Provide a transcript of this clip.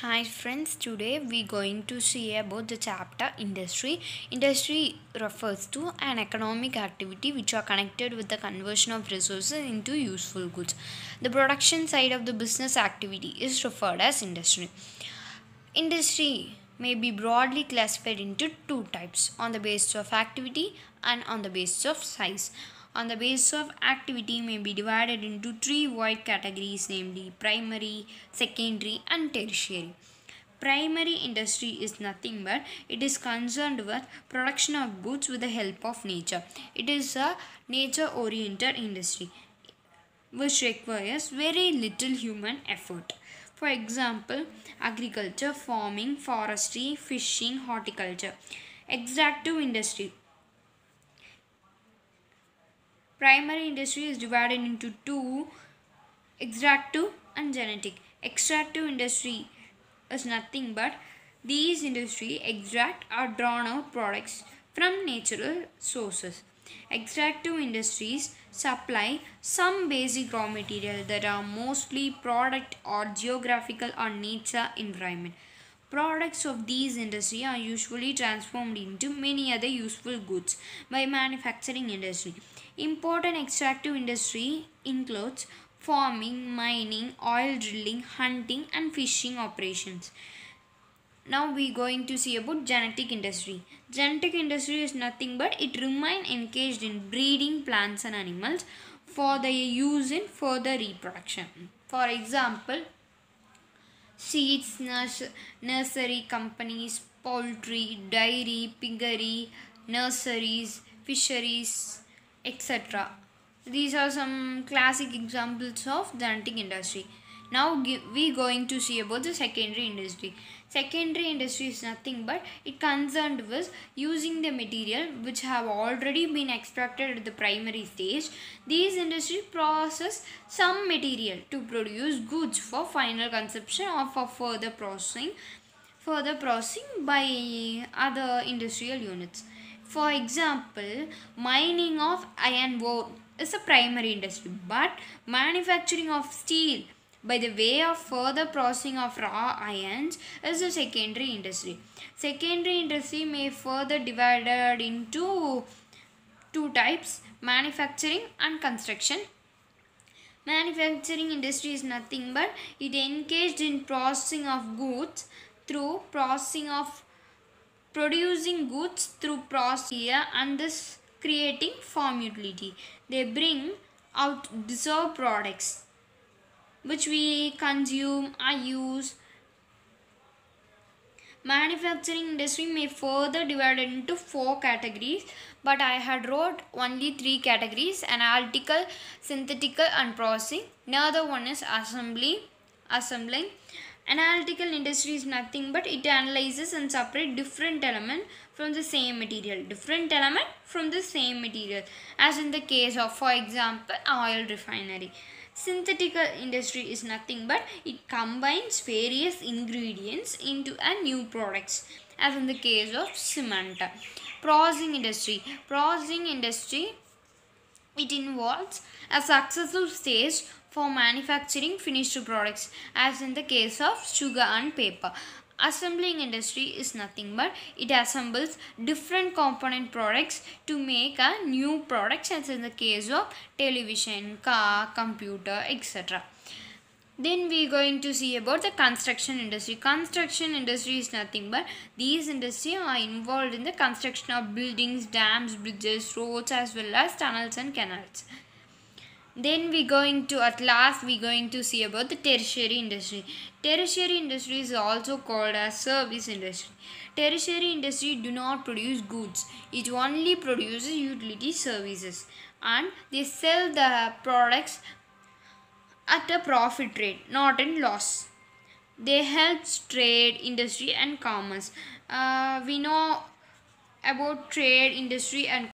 Hi friends, today we're going to see about the chapter industry. Industry refers to an economic activity which are connected with the conversion of resources into useful goods. The production side of the business activity is referred as industry. Industry may be broadly classified into two types on the basis of activity and on the basis of size. On the basis of activity may be divided into three wide categories, namely primary, secondary and tertiary. Primary industry is nothing but it is concerned with production of goods with the help of nature. It is a nature oriented industry which requires very little human effort. For example, agriculture, farming, forestry, fishing, horticulture. Extractive industry. Primary industry is divided into two, extractive and genetic. Extractive industry is nothing but these industry extract or drawn out products from natural sources. Extractive industries supply some basic raw material that are mostly product or geographical or nature environment. Products of these industry are usually transformed into many other useful goods by manufacturing industry. Important extractive industry includes farming, mining, oil drilling, hunting and fishing operations. Now we going to see about genetic industry. Genetic industry is nothing but it remain engaged in breeding plants and animals for their use in further reproduction. For example, seeds, nursery companies, poultry, dairy, piggery, nurseries, fisheries, etc. These are some classic examples of genetic industry. Now we going to see about the secondary industry. Secondary industry is nothing but it concerned with using the material which have already been extracted at the primary stage. These industries process some material to produce goods for final consumption or for further processing by other industrial units. For example, mining of iron ore is a primary industry, but manufacturing of steel by the way of further processing of raw irons is a secondary industry. Secondary industry may further divided into two types, manufacturing and construction. Manufacturing industry is nothing but it engaged in processing of goods through processing of producing goods through process and thus creating farm utility. They bring out deserved products which we consume or use. Manufacturing industry may further divided into four categories, but I had wrote only three categories: analytical, synthetical and processing. Another one is assembling. Analytical industry is nothing but it analyzes and separates different element from the same material. As in the case of, for example, oil refinery. Synthetical industry is nothing but it combines various ingredients into a new products, as in the case of cement. Processing industry it involves a successful stage for manufacturing finished products, as in the case of sugar and paper. Assembling industry is nothing but it assembles different component products to make a new products, as in the case of television, car, computer, etc. Then we are going to see about the construction industry. Construction industry is nothing but these industries are involved in the construction of buildings, dams, bridges, roads as well as tunnels and canals. Then we going to see about the tertiary industry. Tertiary industry is also called as service industry. Tertiary industry do not produce goods. It only produces utility services and they sell the products at a profit rate, not in loss. They help trade, industry and commerce. We know about trade, industry and